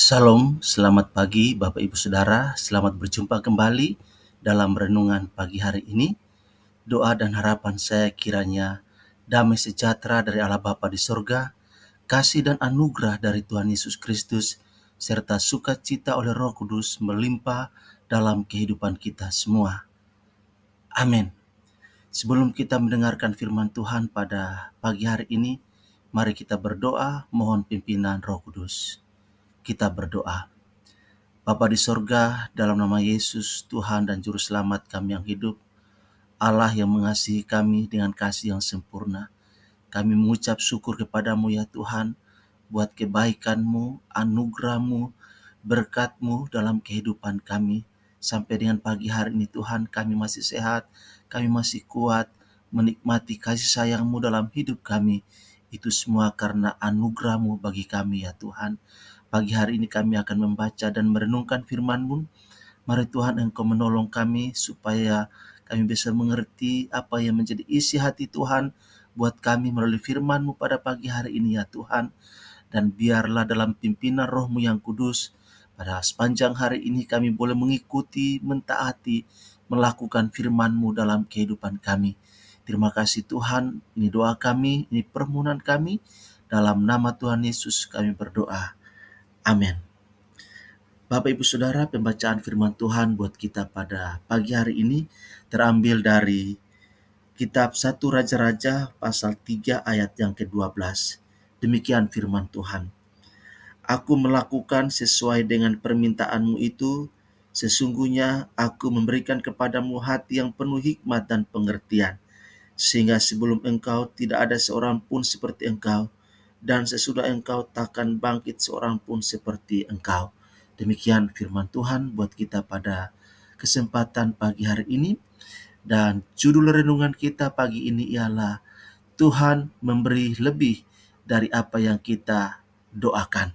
Salam, selamat pagi Bapak Ibu Saudara, selamat berjumpa kembali dalam renungan pagi hari ini. Doa dan harapan saya kiranya damai sejahtera dari Allah Bapa di sorga, kasih dan anugerah dari Tuhan Yesus Kristus, serta sukacita oleh Roh Kudus melimpah dalam kehidupan kita semua. Amin. Sebelum kita mendengarkan firman Tuhan pada pagi hari ini, mari kita berdoa mohon pimpinan Roh Kudus. Kita berdoa. Bapa di sorga, dalam nama Yesus, Tuhan dan Juru Selamat kami yang hidup, Allah yang mengasihi kami dengan kasih yang sempurna, kami mengucap syukur kepadamu ya Tuhan, buat kebaikan-Mu, anugerah-Mu, berkat-Mu dalam kehidupan kami. Sampai dengan pagi hari ini Tuhan, kami masih sehat, kami masih kuat, menikmati kasih sayang-Mu dalam hidup kami. Itu semua karena anugerah-Mu bagi kami ya Tuhan. Pagi hari ini kami akan membaca dan merenungkan firman-Mu. Mari Tuhan Engkau menolong kami supaya kami bisa mengerti apa yang menjadi isi hati Tuhan buat kami melalui firman-Mu pada pagi hari ini ya Tuhan. Dan biarlah dalam pimpinan Roh-Mu yang kudus, pada sepanjang hari ini kami boleh mengikuti, mentaati, melakukan firman-Mu dalam kehidupan kami. Terima kasih Tuhan, ini doa kami, ini permohonan kami. Dalam nama Tuhan Yesus kami berdoa. Amin. Bapak Ibu Saudara, pembacaan firman Tuhan buat kita pada pagi hari ini terambil dari kitab 1 Raja-Raja pasal 3 ayat yang ke-12. Demikian firman Tuhan. Aku melakukan sesuai dengan permintaanmu itu, sesungguhnya aku memberikan kepadamu hati yang penuh hikmat dan pengertian, sehingga sebelum engkau tidak ada seorang pun seperti engkau, dan sesudah engkau takkan bangkit seorang pun seperti engkau. Demikian firman Tuhan buat kita pada kesempatan pagi hari ini. Dan judul renungan kita pagi ini ialah Tuhan memberi lebih dari apa yang kita doakan.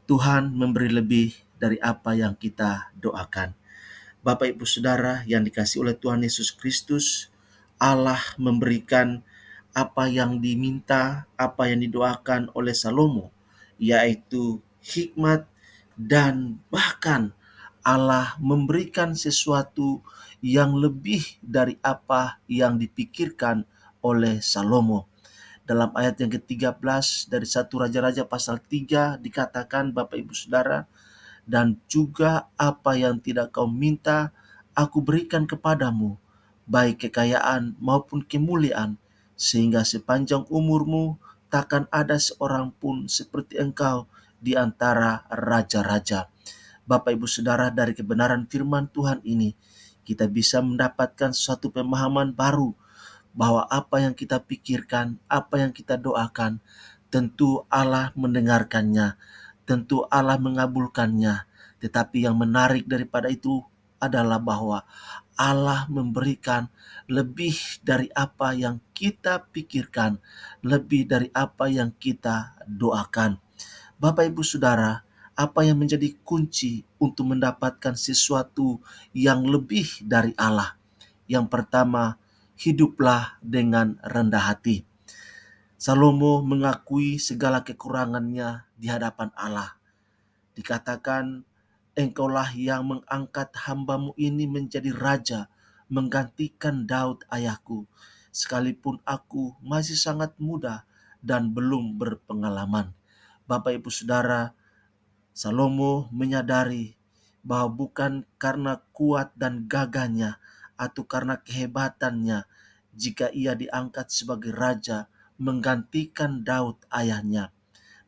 Tuhan memberi lebih dari apa yang kita doakan. Bapak Ibu Saudara yang dikasihi oleh Tuhan Yesus Kristus, Allah memberikan apa yang diminta, apa yang didoakan oleh Salomo, yaitu hikmat, dan bahkan Allah memberikan sesuatu yang lebih dari apa yang dipikirkan oleh Salomo. Dalam ayat yang ke-13 dari 1 Raja-Raja pasal 3 dikatakan, Bapak Ibu Saudara, dan juga apa yang tidak kau minta, aku berikan kepadamu, baik kekayaan maupun kemuliaan, sehingga sepanjang umurmu takkan ada seorang pun seperti engkau di antara raja-raja. Bapak Ibu Saudara, dari kebenaran firman Tuhan ini, kita bisa mendapatkan suatu pemahaman baru bahwa apa yang kita pikirkan, apa yang kita doakan, tentu Allah mendengarkannya, tentu Allah mengabulkannya. Tetapi yang menarik daripada itu adalah bahwa Allah memberikan lebih dari apa yang kita pikirkan, lebih dari apa yang kita doakan. Bapak Ibu Saudara, apa yang menjadi kunci untuk mendapatkan sesuatu yang lebih dari Allah? Yang pertama, hiduplah dengan rendah hati. Salomo mengakui segala kekurangannya di hadapan Allah. Dikatakan, engkaulah yang mengangkat hambamu ini menjadi raja, menggantikan Daud ayahku, sekalipun aku masih sangat muda dan belum berpengalaman. Bapak Ibu Saudara, Salomo menyadari bahwa bukan karena kuat dan gagahnya atau karena kehebatannya jika ia diangkat sebagai raja menggantikan Daud ayahnya,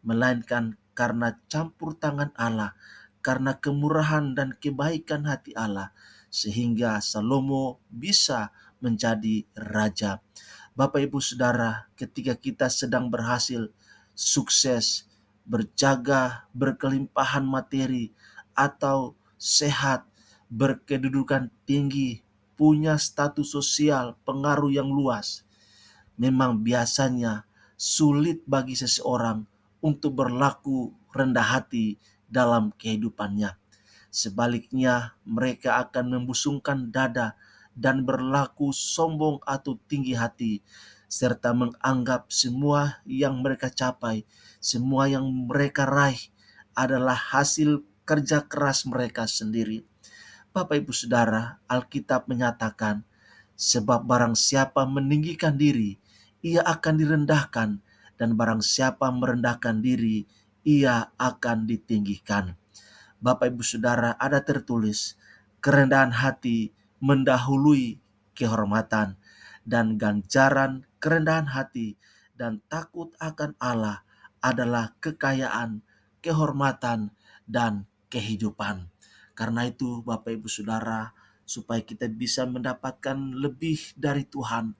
melainkan karena campur tangan Allah, karena kemurahan dan kebaikan hati Allah, sehingga Salomo bisa menjadi raja. Bapak Ibu Saudara, ketika kita sedang berhasil, sukses, berjaga, berkelimpahan materi, atau sehat, berkedudukan tinggi, punya status sosial, pengaruh yang luas, memang biasanya sulit bagi seseorang untuk berlaku rendah hati dalam kehidupannya. Sebaliknya, mereka akan membusungkan dada dan berlaku sombong atau tinggi hati, serta menganggap semua yang mereka capai, semua yang mereka raih adalah hasil kerja keras mereka sendiri. Bapak Ibu Saudara, Alkitab menyatakan, sebab barang siapa meninggikan diri, ia akan direndahkan, dan barang siapa merendahkan diri, ia akan ditinggikan. Bapak Ibu Saudara, ada tertulis, kerendahan hati mendahului kehormatan, dan ganjaran kerendahan hati dan takut akan Allah adalah kekayaan, kehormatan, dan kehidupan. Karena itu Bapak Ibu Saudara, supaya kita bisa mendapatkan lebih dari Tuhan,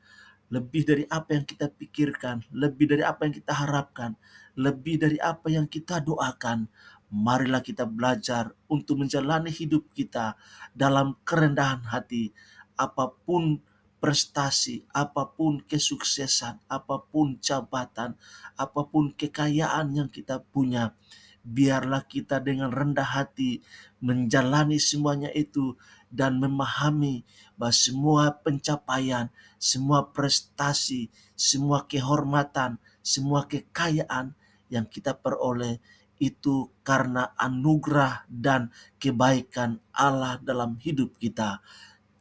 lebih dari apa yang kita pikirkan, lebih dari apa yang kita harapkan, lebih dari apa yang kita doakan, marilah kita belajar untuk menjalani hidup kita dalam kerendahan hati. Apapun prestasi, apapun kesuksesan, apapun jabatan, apapun kekayaan yang kita punya, biarlah kita dengan rendah hati menjalani semuanya itu dan memahami bahwa semua pencapaian, semua prestasi, semua kehormatan, semua kekayaan yang kita peroleh itu karena anugerah dan kebaikan Allah dalam hidup kita.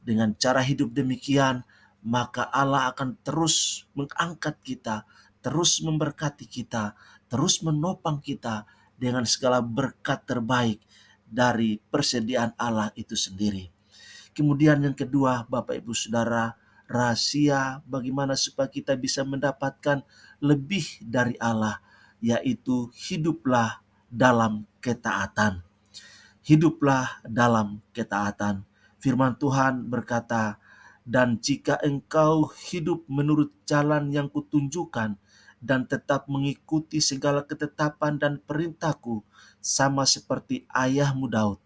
Dengan cara hidup demikian, maka Allah akan terus mengangkat kita, terus memberkati kita, terus menopang kita dengan segala berkat terbaik dari persediaan Allah itu sendiri. Kemudian yang kedua, Bapak Ibu Saudara, rahasia bagaimana supaya kita bisa mendapatkan lebih dari Allah, yaitu hiduplah dalam ketaatan. Hiduplah dalam ketaatan. Firman Tuhan berkata, dan jika engkau hidup menurut jalan yang kutunjukkan dan tetap mengikuti segala ketetapan dan perintahku sama seperti ayahmu Daud,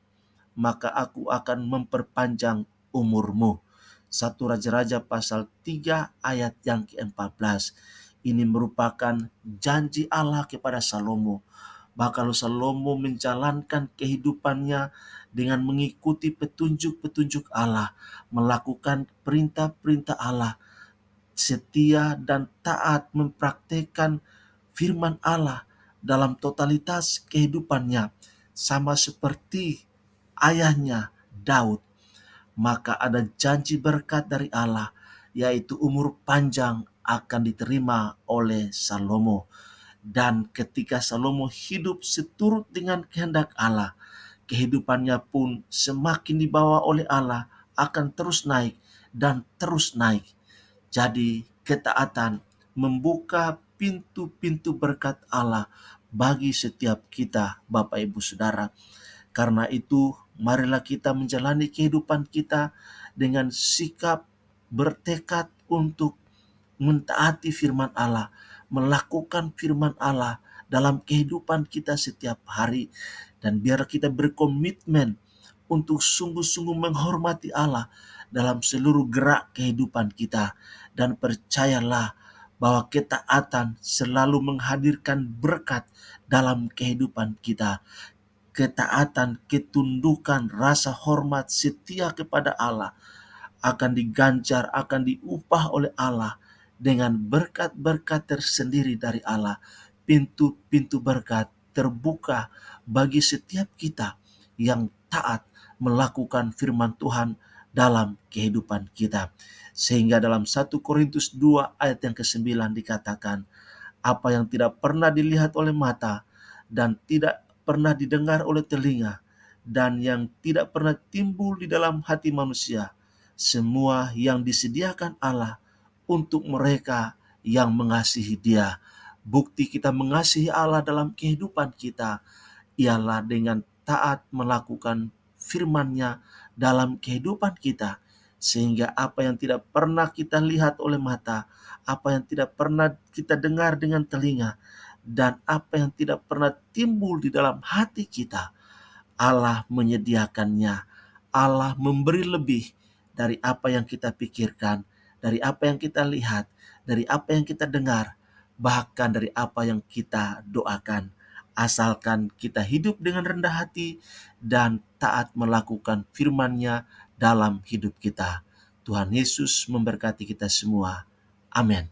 maka aku akan memperpanjang umurmu. 1 Raja-Raja pasal 3 ayat yang ke-14. Ini merupakan janji Allah kepada Salomo. Bahkan Salomo menjalankan kehidupannya dengan mengikuti petunjuk-petunjuk Allah, melakukan perintah-perintah Allah, setia dan taat mempraktekkan firman Allah dalam totalitas kehidupannya, sama seperti ayahnya Daud. Maka ada janji berkat dari Allah, yaitu umur panjang akan diterima oleh Salomo. Dan ketika Salomo hidup seturut dengan kehendak Allah, kehidupannya pun semakin dibawa oleh Allah, akan terus naik dan terus naik. Jadi ketaatan membuka pintu-pintu berkat Allah bagi setiap kita, Bapak Ibu Saudara. Karena itu marilah kita menjalani kehidupan kita dengan sikap bertekad untuk mentaati firman Allah, melakukan firman Allah dalam kehidupan kita setiap hari. Dan biar kita berkomitmen untuk sungguh-sungguh menghormati Allah dalam seluruh gerak kehidupan kita. Dan percayalah bahwa ketaatan selalu menghadirkan berkat dalam kehidupan kita. Ketaatan, ketundukan, rasa hormat, setia kepada Allah akan diganjar, akan diupah oleh Allah dengan berkat-berkat tersendiri dari Allah. Pintu-pintu berkat terbuka bagi setiap kita yang taat melakukan firman Tuhan dalam kehidupan kita. Sehingga dalam 1 Korintus 2 ayat yang ke-9 dikatakan, apa yang tidak pernah dilihat oleh mata dan tidak pernah didengar oleh telinga dan yang tidak pernah timbul di dalam hati manusia, semua yang disediakan Allah untuk mereka yang mengasihi Dia. Bukti kita mengasihi Allah dalam kehidupan kita ialah dengan taat melakukan firman-Nya dalam kehidupan kita, sehingga apa yang tidak pernah kita lihat oleh mata, apa yang tidak pernah kita dengar dengan telinga, dan apa yang tidak pernah timbul di dalam hati kita, Allah menyediakannya. Allah memberi lebih dari apa yang kita pikirkan, dari apa yang kita lihat, dari apa yang kita dengar, bahkan dari apa yang kita doakan. Asalkan kita hidup dengan rendah hati dan taat melakukan firman-Nya dalam hidup kita. Tuhan Yesus memberkati kita semua. Amin.